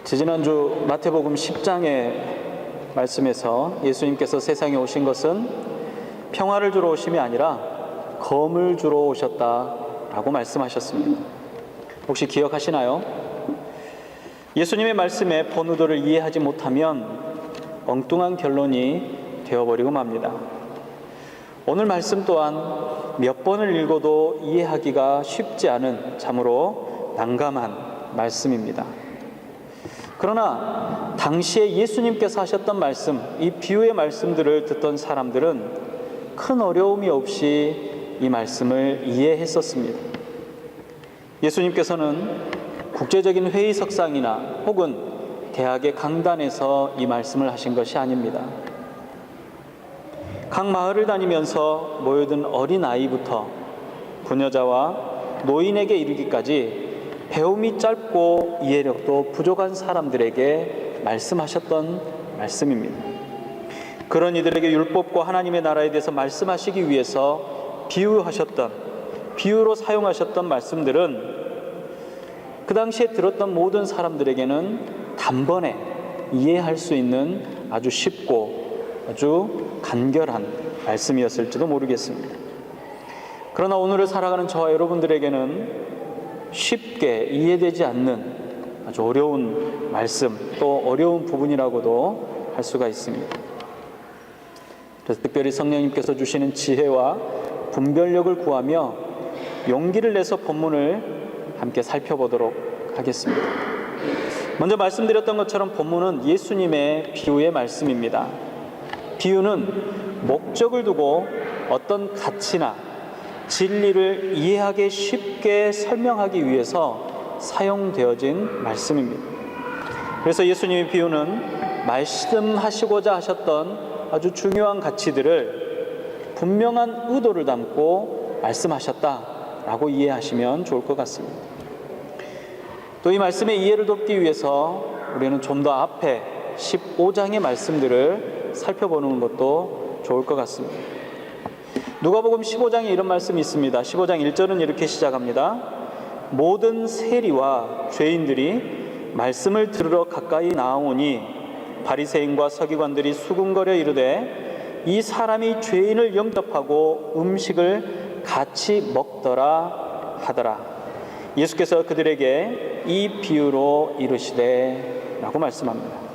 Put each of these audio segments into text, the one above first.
지지난주 마태복음 10장의 말씀에서 예수님께서 세상에 오신 것은 평화를 주러 오심이 아니라 검을 주러 오셨다라고 말씀하셨습니다. 혹시 기억하시나요? 예수님의 말씀에 본의도를 이해하지 못하면 엉뚱한 결론이 되어버리고 맙니다. 오늘 말씀 또한 몇 번을 읽어도 이해하기가 쉽지 않은 참으로 난감한 말씀입니다. 그러나 당시에 예수님께서 하셨던 말씀, 이 비유의 말씀들을 듣던 사람들은 큰 어려움이 없이 이 말씀을 이해했었습니다. 예수님께서는 국제적인 회의석상이나 혹은 대학의 강단에서 이 말씀을 하신 것이 아닙니다. 각 마을을 다니면서 모여든 어린아이부터 부녀자와 노인에게 이르기까지 배움이 짧고 이해력도 부족한 사람들에게 말씀하셨던 말씀입니다. 그런 이들에게 율법과 하나님의 나라에 대해서 말씀하시기 위해서 비유로 사용하셨던 말씀들은 그 당시에 들었던 모든 사람들에게는 단번에 이해할 수 있는 아주 쉽고 아주 간결한 말씀이었을지도 모르겠습니다. 그러나 오늘을 살아가는 저와 여러분들에게는 쉽게 이해되지 않는 아주 어려운 말씀, 또 어려운 부분이라고도 할 수가 있습니다. 그래서 특별히 성령님께서 주시는 지혜와 분별력을 구하며 용기를 내서 본문을 함께 살펴보도록 하겠습니다. 먼저 말씀드렸던 것처럼 본문은 예수님의 비유의 말씀입니다. 비유는 목적을 두고 어떤 가치나 진리를 이해하기 쉽게 설명하기 위해서 사용되어진 말씀입니다. 그래서 예수님의 비유는 말씀하시고자 하셨던 아주 중요한 가치들을 분명한 의도를 담고 말씀하셨다라고 이해하시면 좋을 것 같습니다. 또 이 말씀의 이해를 돕기 위해서 우리는 좀 더 앞에 15장의 말씀들을 살펴보는 것도 좋을 것 같습니다. 누가복음 15장에 이런 말씀이 있습니다. 15장 1절은 이렇게 시작합니다. 모든 세리와 죄인들이 말씀을 들으러 가까이 나아오니 바리새인과 서기관들이 수군거려 이르되 이 사람이 죄인을 영접하고 음식을 같이 먹더라 하더라. 예수께서 그들에게 이 비유로 이르시되 라고 말씀합니다.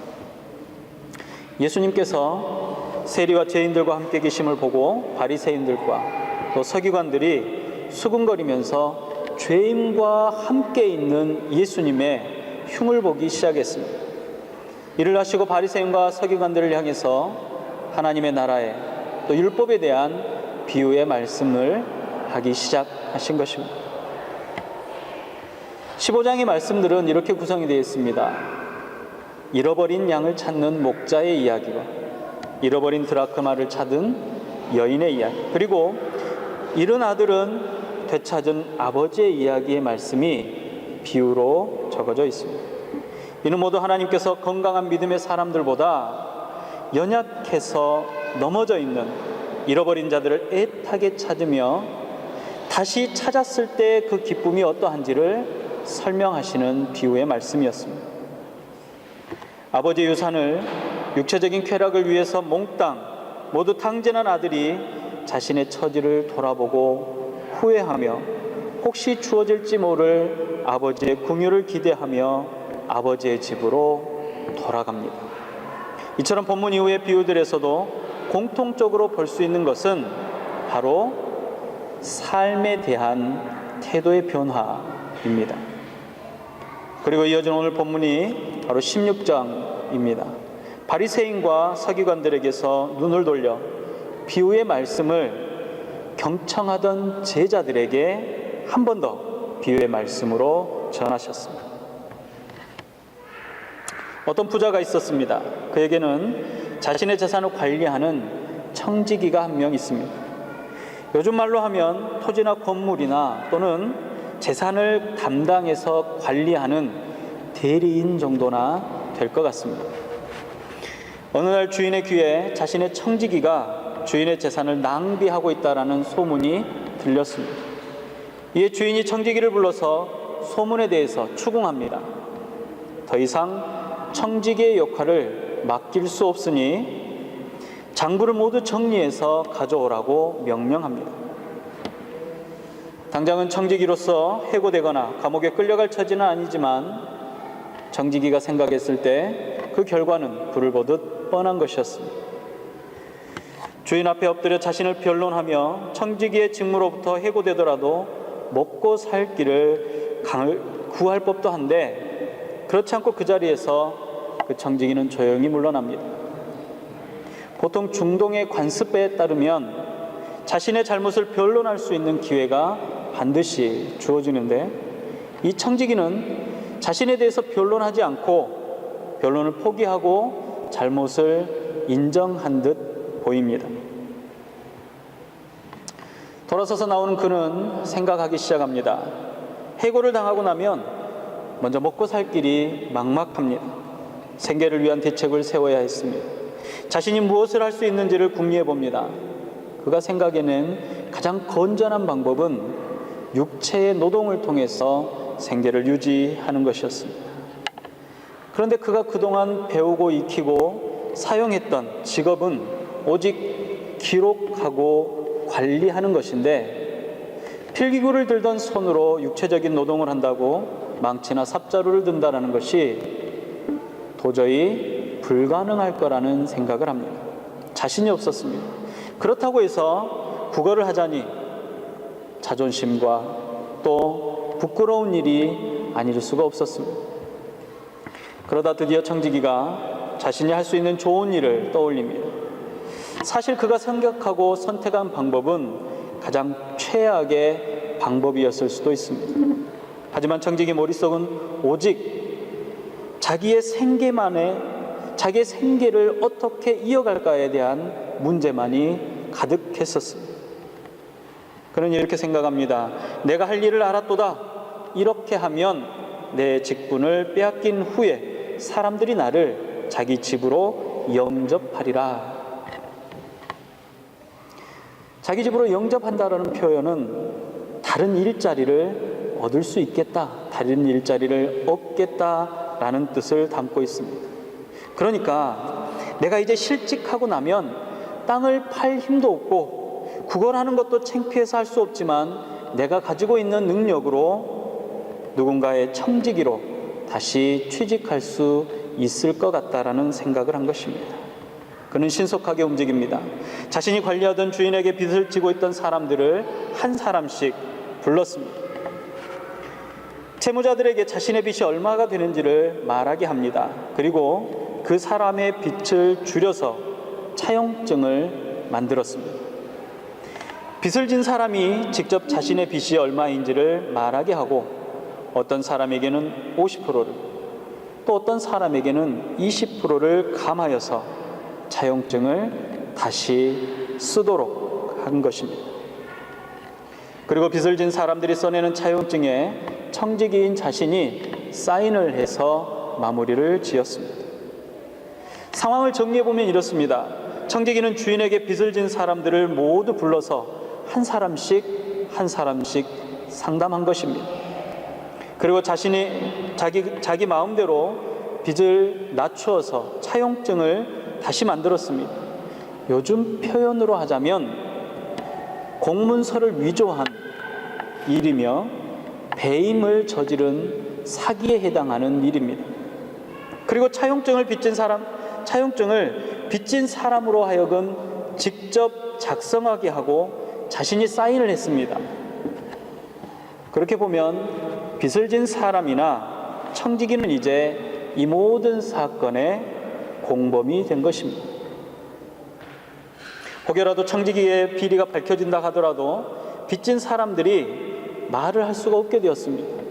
예수님께서 세리와 죄인들과 함께 계심을 보고 바리새인들과 또 서기관들이 수군거리면서 죄인과 함께 있는 예수님의 흉을 보기 시작했습니다. 이를 하시고 바리새인과 서기관들을 향해서 하나님의 나라에 또 율법에 대한 비유의 말씀을 하기 시작하신 것입니다. 15장의 말씀들은 이렇게 구성이 되어 있습니다. 잃어버린 양을 찾는 목자의 이야기와 잃어버린 드라크마를 찾은 여인의 이야기, 그리고 잃은 아들은 되찾은 아버지의 이야기의 말씀이 비유로 적어져 있습니다. 이는 모두 하나님께서 건강한 믿음의 사람들보다 연약해서 넘어져 있는 잃어버린 자들을 애타게 찾으며 다시 찾았을 때 그 기쁨이 어떠한지를 설명하시는 비유의 말씀이었습니다. 아버지의 유산을 육체적인 쾌락을 위해서 몽땅 모두 탕진한 아들이 자신의 처지를 돌아보고 후회하며 혹시 주어질지 모를 아버지의 궁유를 기대하며 아버지의 집으로 돌아갑니다. 이처럼 본문 이후의 비유들에서도 공통적으로 볼 수 있는 것은 바로 삶에 대한 태도의 변화입니다. 그리고 이어진 오늘 본문이 바로 16장입니다. 바리새인과 서기관들에게서 눈을 돌려 비유의 말씀을 경청하던 제자들에게 한 번 더 비유의 말씀으로 전하셨습니다. 어떤 부자가 있었습니다. 그에게는 자신의 재산을 관리하는 청지기가 한 명 있습니다. 요즘 말로 하면 토지나 건물이나 또는 재산을 담당해서 관리하는 대리인 정도나 될 것 같습니다. 어느 날 주인의 귀에 자신의 청지기가 주인의 재산을 낭비하고 있다라는 소문이 들렸습니다. 이에 주인이 청지기를 불러서 소문에 대해서 추궁합니다. 더 이상 청지기의 역할을 맡길 수 없으니 장부를 모두 정리해서 가져오라고 명령합니다. 당장은 청지기로서 해고되거나 감옥에 끌려갈 처지는 아니지만 청지기가 생각했을 때 그 결과는 불을 보듯 뻔한 것이었습니다. 주인 앞에 엎드려 자신을 변론하며 청지기의 직무로부터 해고되더라도 먹고 살 길을 구할 법도 한데 그렇지 않고 그 자리에서 그 청지기는 조용히 물러납니다. 보통 중동의 관습에 따르면 자신의 잘못을 변론할 수 있는 기회가 반드시 주어지는데 이 청지기는 자신에 대해서 변론하지 않고 변론을 포기하고 잘못을 인정한 듯 보입니다. 돌아서서 나오는 그는 생각하기 시작합니다. 해고를 당하고 나면 먼저 먹고 살 길이 막막합니다. 생계를 위한 대책을 세워야 했습니다. 자신이 무엇을 할 수 있는지를 궁리해 봅니다. 그가 생각해낸 가장 건전한 방법은 육체의 노동을 통해서 생계를 유지하는 것이었습니다. 그런데 그가 그동안 배우고 익히고 사용했던 직업은 오직 기록하고 관리하는 것인데 필기구를 들던 손으로 육체적인 노동을 한다고 망치나 삽자루를 든다는 것이 도저히 불가능할 거라는 생각을 합니다. 자신이 없었습니다. 그렇다고 해서 국어를 하자니 자존심과 또 부끄러운 일이 아닐 수가 없었습니다. 그러다 드디어 청지기가 자신이 할 수 있는 좋은 일을 떠올립니다. 사실 그가 생각하고 선택한 방법은 가장 최악의 방법이었을 수도 있습니다. 하지만 청지기 머릿속은 오직 자기의 생계를 어떻게 이어갈까에 대한 문제만이 가득했었습니다. 그는 이렇게 생각합니다. 내가 할 일을 알았도다. 이렇게 하면 내 직분을 빼앗긴 후에 사람들이 나를 자기 집으로 영접하리라. 자기 집으로 영접한다라는 표현은 다른 일자리를 얻을 수 있겠다, 다른 일자리를 얻겠다라는 뜻을 담고 있습니다. 그러니까 내가 이제 실직하고 나면 땅을 팔 힘도 없고 구걸하는 것도 창피해서 할 수 없지만 내가 가지고 있는 능력으로 누군가의 청지기로 다시 취직할 수 있을 것 같다라는 생각을 한 것입니다. 그는 신속하게 움직입니다. 자신이 관리하던 주인에게 빚을 지고 있던 사람들을 한 사람씩 불렀습니다. 채무자들에게 자신의 빚이 얼마가 되는지를 말하게 합니다. 그리고 그 사람의 빚을 줄여서 차용증을 만들었습니다. 빚을 진 사람이 직접 자신의 빚이 얼마인지를 말하게 하고 어떤 사람에게는 50%를 또 어떤 사람에게는 20%를 감하여서 차용증을 다시 쓰도록 한 것입니다. 그리고 빚을 진 사람들이 써내는 차용증에 청지기인 자신이 사인을 해서 마무리를 지었습니다. 상황을 정리해보면 이렇습니다. 청지기는 주인에게 빚을 진 사람들을 모두 불러서 한 사람씩 상담한 것입니다. 그리고 자신이 자기 마음대로 빚을 낮추어서 차용증을 다시 만들었습니다. 요즘 표현으로 하자면 공문서를 위조한 일이며 배임을 저지른 사기에 해당하는 일입니다. 그리고 차용증을 빚진 사람으로 하여금 직접 작성하게 하고 자신이 사인을 했습니다. 그렇게 보면 빚을 진 사람이나 청지기는 이제 이 모든 사건의 공범이 된 것입니다. 혹여라도 청지기의 비리가 밝혀진다 하더라도 빚진 사람들이 말을 할 수가 없게 되었습니다.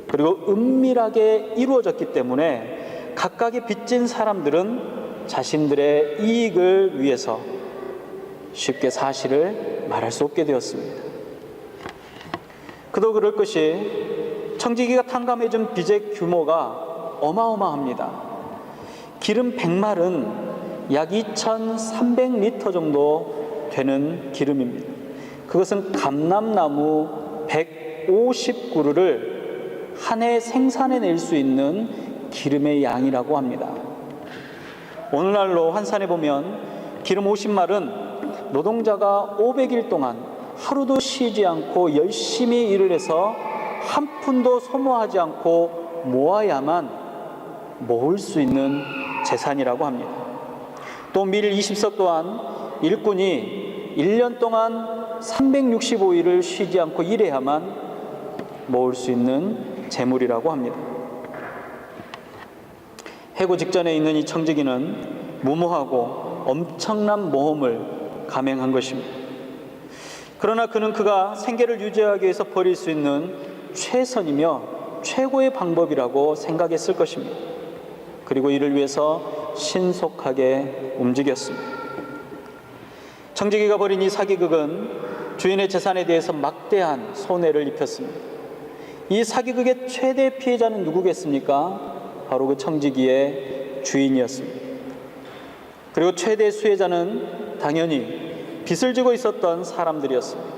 그리고 은밀하게 이루어졌기 때문에 각각의 빚진 사람들은 자신들의 이익을 위해서 쉽게 사실을 말할 수 없게 되었습니다. 그도 그럴 것이 청지기가 탕감해준 빚의 규모가 어마어마합니다. 기름 100말은 약 2,300리터 정도 되는 기름입니다. 그것은 감람나무 150그루를 한 해 생산해낼 수 있는 기름의 양이라고 합니다. 오늘날로 환산해 보면 기름 50말은 노동자가 500일 동안 하루도 쉬지 않고 열심히 일을 해서 한 푼도 소모하지 않고 모아야만 모을 수 있는 재산이라고 합니다. 또 밀 20석 또한 일꾼이 1년 동안 365일을 쉬지 않고 일해야만 모을 수 있는 재물이라고 합니다. 해고 직전에 있는 이 청지기는 무모하고 엄청난 모험을 감행한 것입니다. 그러나 그는 그가 생계를 유지하기 위해서 버릴 수 있는 최선이며 최고의 방법이라고 생각했을 것입니다. 그리고 이를 위해서 신속하게 움직였습니다. 청지기가 벌인 이 사기극은 주인의 재산에 대해서 막대한 손해를 입혔습니다. 이 사기극의 최대 피해자는 누구겠습니까? 바로 그 청지기의 주인이었습니다. 그리고 최대 수혜자는 당연히 빚을 지고 있었던 사람들이었습니다.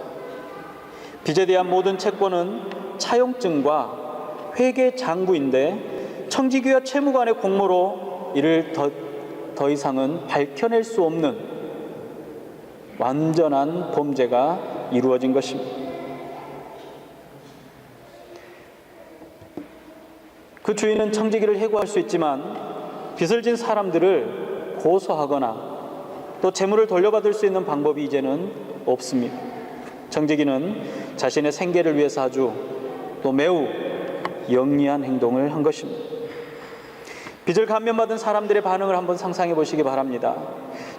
빚에 대한 모든 채권은 차용증과 회계 장부인데 청지기와 채무관의 공모로 이를 더 이상은 밝혀낼 수 없는 완전한 범죄가 이루어진 것입니다. 그 주인은 청지기를 해고할 수 있지만 빚을 진 사람들을 고소하거나 또 재물을 돌려받을 수 있는 방법이 이제는 없습니다. 청지기는 자신의 생계를 위해서 아주 또 매우 영리한 행동을 한 것입니다. 빚을 감면받은 사람들의 반응을 한번 상상해 보시기 바랍니다.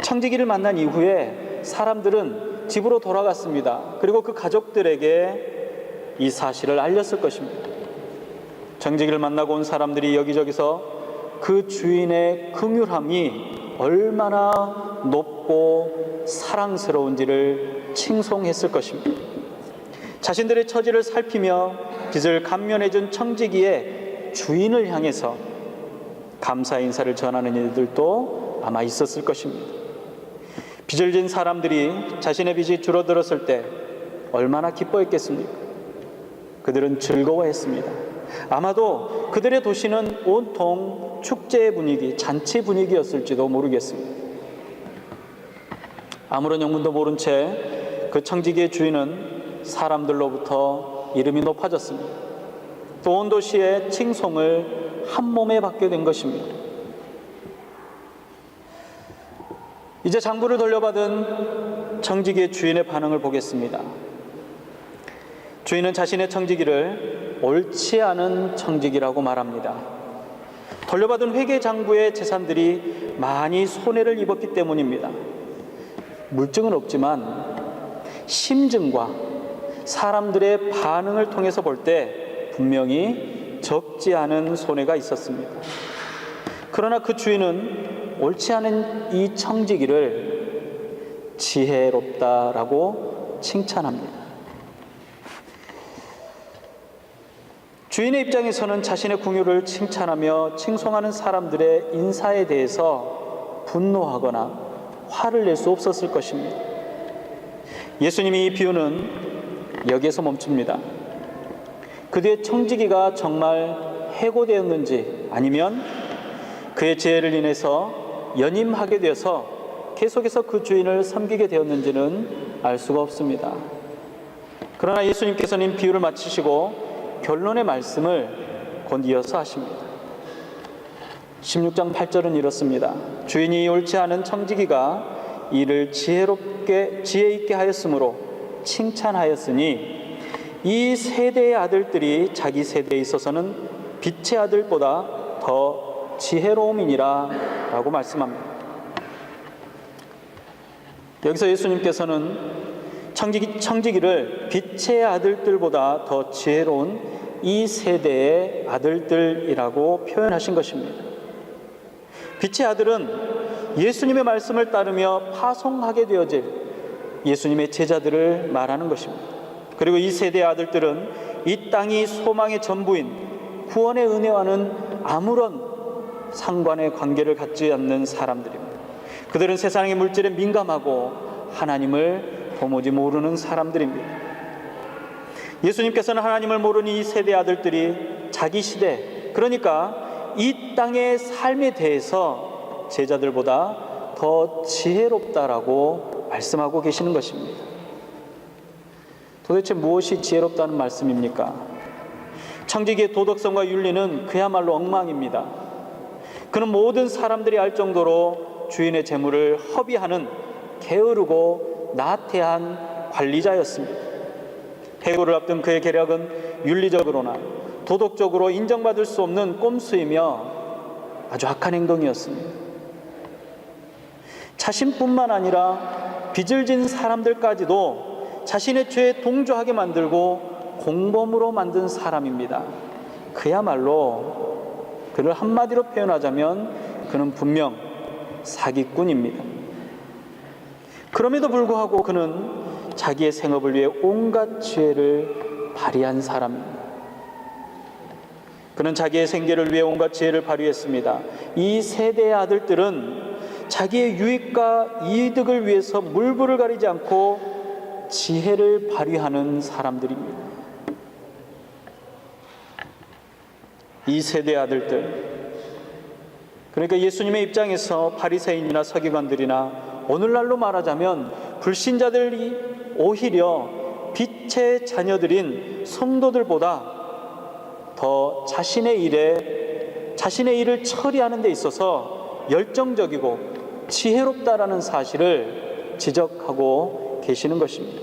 청지기를 만난 이후에 사람들은 집으로 돌아갔습니다. 그리고 그 가족들에게 이 사실을 알렸을 것입니다. 청지기를 만나고 온 사람들이 여기저기서 그 주인의 긍휼함이 얼마나 높고 사랑스러운지를 칭송했을 것입니다. 자신들의 처지를 살피며 빚을 감면해준 청지기의 주인을 향해서 감사 인사를 전하는 이들도 아마 있었을 것입니다. 빚을 진 사람들이 자신의 빚이 줄어들었을 때 얼마나 기뻐했겠습니까? 그들은 즐거워했습니다. 아마도 그들의 도시는 온통 축제 분위기, 잔치 분위기였을지도 모르겠습니다. 아무런 영문도 모른 채 그 청지기의 주인은 사람들로부터 이름이 높아졌습니다. 또 온 도시의 칭송을 한 몸에 받게 된 것입니다. 이제 장부를 돌려받은 청지기의 주인의 반응을 보겠습니다. 주인은 자신의 청지기를 옳지 않은 청지기라고 말합니다. 돌려받은 회계장부의 재산들이 많이 손해를 입었기 때문입니다. 물증은 없지만 심증과 사람들의 반응을 통해서 볼 때 분명히 적지 않은 손해가 있었습니다. 그러나 그 주인은 옳지 않은 이 청지기를 지혜롭다라고 칭찬합니다. 주인의 입장에서는 자신의 궁유를 칭찬하며 칭송하는 사람들의 인사에 대해서 분노하거나 화를 낼 수 없었을 것입니다. 예수님이 이 비유는 여기에서 멈춥니다. 그 뒤에 청지기가 정말 해고되었는지 아니면 그의 지혜를 인해서 연임하게 되어서 계속해서 그 주인을 섬기게 되었는지는 알 수가 없습니다. 그러나 예수님께서는 비유를 마치시고 결론의 말씀을 곧 이어서 하십니다. 16장 8절은 이렇습니다. 주인이 옳지 않은 청지기가 이를 지혜 있게 하였으므로 칭찬하였으니 이 세대의 아들들이 자기 세대에 있어서는 빛의 아들보다 더 지혜로움이니라 라고 말씀합니다. 여기서 예수님께서는 청지기를 빛의 아들들보다 더 지혜로운 이 세대의 아들들이라고 표현하신 것입니다. 빛의 아들은 예수님의 말씀을 따르며 파송하게 되어질 예수님의 제자들을 말하는 것입니다. 그리고 이 세대의 아들들은 이 땅이 소망의 전부인 구원의 은혜와는 아무런 상관의 관계를 갖지 않는 사람들입니다. 그들은 세상의 물질에 민감하고 하나님을 도무지 모르는 사람들입니다. 예수님께서는 하나님을 모르는 이 세대 아들들이 자기 시대, 그러니까 이 땅의 삶에 대해서 제자들보다 더 지혜롭다라고 말씀하고 계시는 것입니다. 도대체 무엇이 지혜롭다는 말씀입니까? 청지기의 도덕성과 윤리는 그야말로 엉망입니다. 그는 모든 사람들이 알 정도로 주인의 재물을 허비하는 게으르고 나태한 관리자였습니다. 해고를 앞둔 그의 계략은 윤리적으로나 도덕적으로 인정받을 수 없는 꼼수이며 아주 악한 행동이었습니다. 자신뿐만 아니라 빚을 진 사람들까지도 자신의 죄에 동조하게 만들고 공범으로 만든 사람입니다. 그야말로 그를 한마디로 표현하자면 그는 분명 사기꾼입니다. 그럼에도 불구하고 그는 자기의 생업을 위해 온갖 지혜를 발휘한 사람입니다. 그는 자기의 생계를 위해 온갖 지혜를 발휘했습니다. 이 세대의 아들들은 자기의 유익과 이득을 위해서 물불을 가리지 않고 지혜를 발휘하는 사람들입니다. 이 세대의 아들들, 그러니까 예수님의 입장에서 바리새인이나 서기관들이나 오늘날로 말하자면 불신자들이 오히려 빛의 자녀들인 성도들보다 더 자신의 일을 처리하는 데 있어서 열정적이고 지혜롭다라는 사실을 지적하고 계시는 것입니다.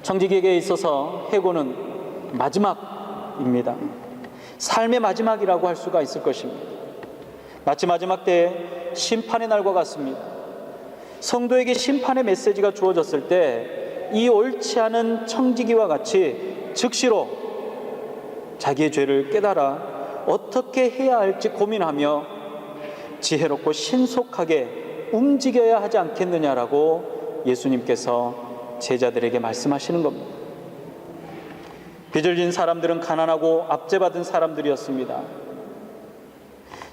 청지기에게 있어서 해고는 마지막입니다. 삶의 마지막이라고 할 수가 있을 것입니다. 마치 마지막 때의 심판의 날과 같습니다. 성도에게 심판의 메시지가 주어졌을 때 이 옳지 않은 청지기와 같이 즉시로 자기의 죄를 깨달아 어떻게 해야 할지 고민하며 지혜롭고 신속하게 움직여야 하지 않겠느냐라고 예수님께서 제자들에게 말씀하시는 겁니다. 빚을 진 사람들은 가난하고 압제받은 사람들이었습니다.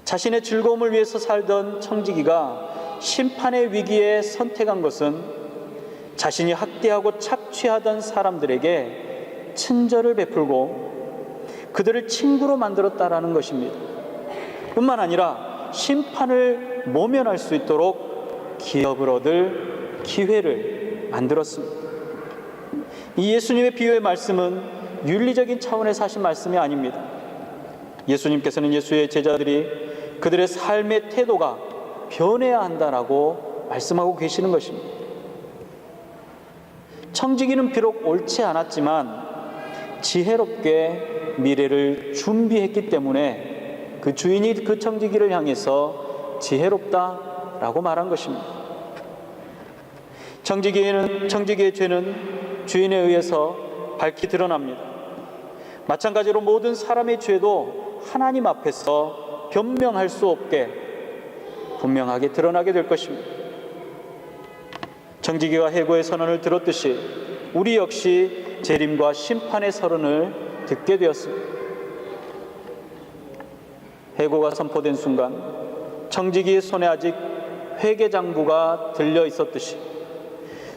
자신의 즐거움을 위해서 살던 청지기가 심판의 위기에 선택한 것은 자신이 학대하고 착취하던 사람들에게 친절을 베풀고 그들을 친구로 만들었다라는 것입니다. 뿐만 아니라 심판을 모면할 수 있도록 기업을 얻을 기회를 만들었습니다. 이 예수님의 비유의 말씀은 윤리적인 차원에서 하신 말씀이 아닙니다. 예수님께서는 예수의 제자들이 그들의 삶의 태도가 변해야 한다라고 말씀하고 계시는 것입니다. 청지기는 비록 옳지 않았지만 지혜롭게 미래를 준비했기 때문에 그 주인이 그 청지기를 향해서 지혜롭다라고 말한 것입니다. 청지기의 죄는 주인에 의해서 밝히 드러납니다. 마찬가지로 모든 사람의 죄도 하나님 앞에서 변명할 수 없게 분명하게 드러나게 될 것입니다. 청지기가 해고의 선언을 들었듯이 우리 역시 재림과 심판의 선언을 듣게 되었습니다. 해고가 선포된 순간 청지기의 손에 아직 회계장부가 들려 있었듯이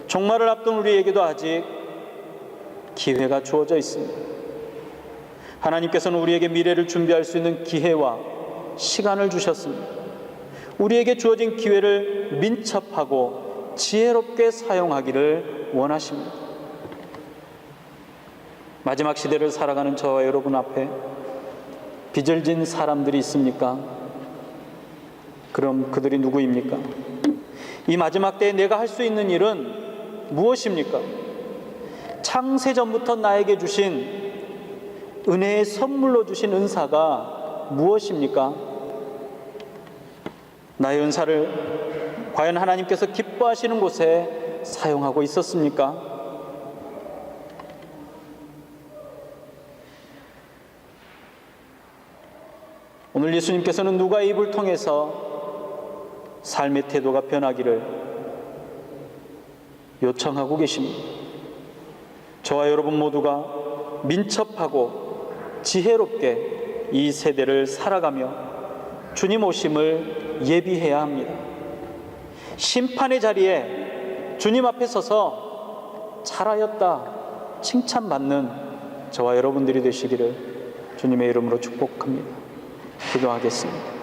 종말을 앞둔 우리에게도 아직 기회가 주어져 있습니다. 하나님께서는 우리에게 미래를 준비할 수 있는 기회와 시간을 주셨습니다. 우리에게 주어진 기회를 민첩하고 지혜롭게 사용하기를 원하십니다. 마지막 시대를 살아가는 저와 여러분 앞에 빚을 진 사람들이 있습니까? 그럼 그들이 누구입니까? 이 마지막 때에 내가 할 수 있는 일은 무엇입니까? 창세 전부터 나에게 주신 은혜의 선물로 주신 은사가 무엇입니까? 나의 은사를 과연 하나님께서 기뻐하시는 곳에 사용하고 있었습니까? 오늘 예수님께서는 누가의 입을 통해서 삶의 태도가 변하기를 요청하고 계십니다. 저와 여러분 모두가 민첩하고 지혜롭게 이 세대를 살아가며 주님 오심을 예비해야 합니다. 심판의 자리에 주님 앞에 서서 잘하였다 칭찬받는 저와 여러분들이 되시기를 주님의 이름으로 축복합니다. 기도하겠습니다.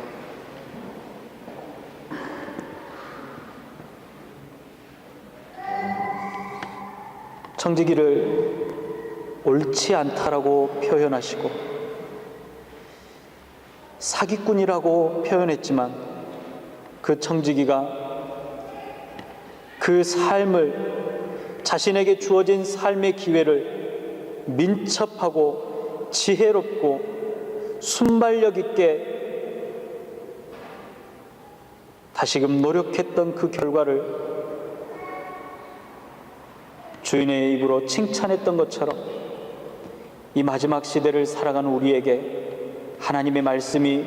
청지기를 옳지 않다라고 표현하시고 사기꾼이라고 표현했지만 그 청지기가 그 삶을, 자신에게 주어진 삶의 기회를 민첩하고 지혜롭고 순발력 있게 다시금 노력했던 그 결과를 주인의 입으로 칭찬했던 것처럼 이 마지막 시대를 살아가는 우리에게 하나님의 말씀이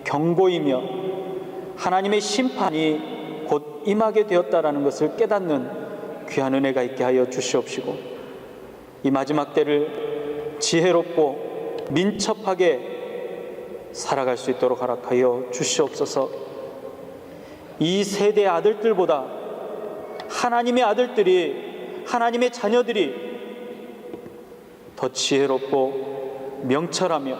경고이며 하나님의 심판이 곧 임하게 되었다라는 것을 깨닫는 귀한 은혜가 있게 하여 주시옵시고, 이 마지막 때를 지혜롭고 민첩하게 살아갈 수 있도록 허락하여 주시옵소서. 이 세대의 아들들보다 하나님의 아들들이, 하나님의 자녀들이 더 지혜롭고 명철하며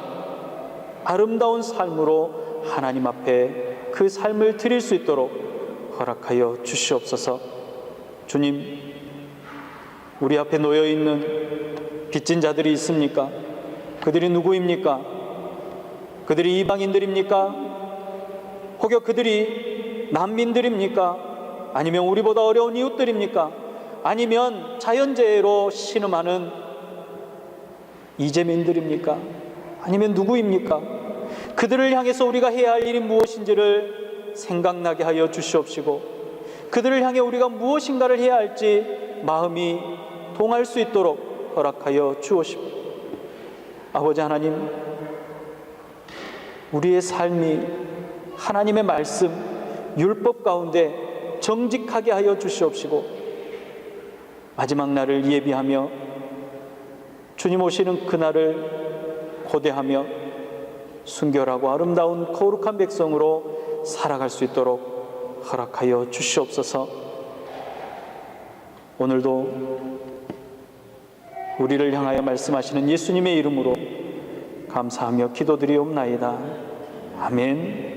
아름다운 삶으로 하나님 앞에 그 삶을 드릴 수 있도록 허락하여 주시옵소서. 주님, 우리 앞에 놓여있는 빚진 자들이 있습니까? 그들이 누구입니까? 그들이 이방인들입니까? 혹여 그들이 난민들입니까? 아니면 우리보다 어려운 이웃들입니까? 아니면 자연재해로 신음하는 이재민들입니까? 아니면 누구입니까? 그들을 향해서 우리가 해야 할 일이 무엇인지를 생각나게 하여 주시옵시고, 그들을 향해 우리가 무엇인가를 해야 할지 마음이 동할 수 있도록 허락하여 주옵시고, 아버지 하나님, 우리의 삶이 하나님의 말씀, 율법 가운데 정직하게 하여 주시옵시고, 마지막 날을 예비하며 주님 오시는 그날을 고대하며 순결하고 아름다운 거룩한 백성으로 살아갈 수 있도록 허락하여 주시옵소서. 오늘도 우리를 향하여 말씀하시는 예수님의 이름으로 감사하며 기도드리옵나이다. 아멘.